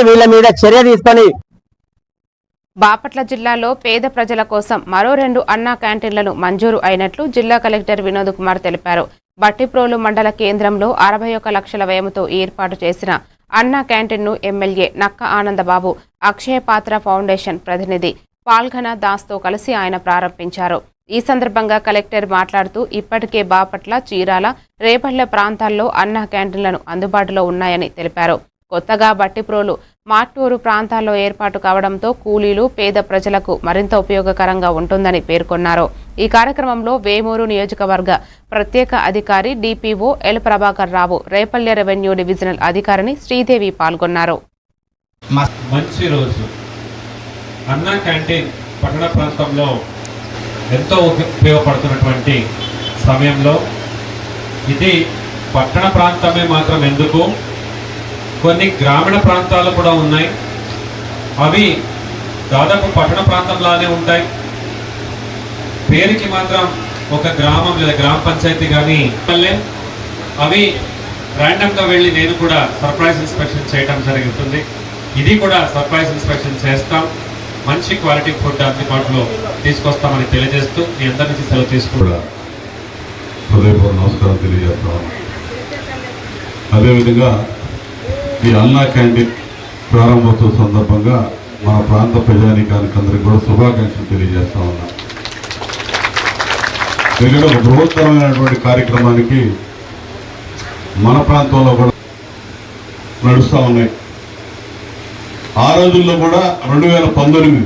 వీళ్ళ మీద చర్య తీసుకొని బాపట్ల జిల్లాలో పేద ప్రజల కోసం మరో 2 అన్నా క్యాంటీన్లను మంజూరు అయినట్లు జిల్లా కలెక్టర్ వినోద్ కుమార్ తెలిపారు. బట్టిప్రోలు మండల కేంద్రంలో 61 లక్షల వ్యయంతో ఏర్పాటు చేసిన అన్నా క్యాంటీన్ను ఎమ్మెల్యే నక్క ఆనందబాబు అక్షయ పాత్ర ఫౌండేషన్ ప్రతినిధి పాల్ఘన దాస్తో కలిసి ఆయన ప్రారంభించారు. ఈ సందర్భంగా కలెక్టర్ మాట్లాడుతూ ఇప్పటికే బాపట్ల, చీరాల, రేపల్లె ప్రాంతాల్లో అన్నా క్యాంటీన్లను అందుబాటులో ఉన్నాయని తెలిపారు. కొత్తగా బట్టిప్రోలు, మార్టూరు ప్రాంతాల్లో ఏర్పాటు కావడంతో కూలీలు, పేద ప్రజలకు మరింత ఉపయోగకరంగా ఉంటుందని పేర్కొన్నారు. ఈ కార్యక్రమంలో వేమూరు నియోజకవర్గ ప్రత్యేక అధికారి DPO L Prabhakar Rao, Repalle revenue divisional అధికారిని శ్రీదేవి పాల్గొన్నారు. మంచి రోజు అన్నా క్యాంటీన్ పట్టణ ప్రాంతంలో ఎంతో ఉపయోగపడుతున్నటువంటి సమయంలో ఇది పట్టణ ప్రాంతమే మాత్రం ఎందుకు, కొన్ని గ్రామీణ ప్రాంతాలు కూడా ఉన్నాయి. అవి దాదాపు పట్టణ ప్రాంతంలానే ఉంటాయి. పేరుకి మాత్రం ఒక గ్రామం లేదా గ్రామ పంచాయతీ కానీ అవి ర్యాండమ్గా వెళ్ళి నేను కూడా సర్ప్రైజ్ ఇన్స్పెక్షన్ చేయడం జరుగుతుంది. ఇది కూడా సర్ప్రైజ్ ఇన్స్పెక్షన్ చేస్తాం. మంచి క్వాలిటీ ఫుడ్ అందుబాటులో తీసుకొస్తామని తెలియజేస్తూ మీ అందరి నుంచి సెలవు తీసుకుంటా హృదయపూర్వక నమస్కారం తెలియజేస్తాం. అదేవిధంగా ఈ అన్నా క్యాంటీన్ ప్రారంభోత్సవ సందర్భంగా మన ప్రాంత ప్రజానీకానికి అందరికీ కూడా శుభాకాంక్షలు తెలియజేస్తా ఉన్నాం. ఎందుకంటే ఒక బృహత్తరమైనటువంటి కార్యక్రమానికి మన ప్రాంతంలో కూడా నడుస్తూ ఉన్నాయి. ఆ రోజుల్లో కూడా 2019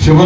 చివరి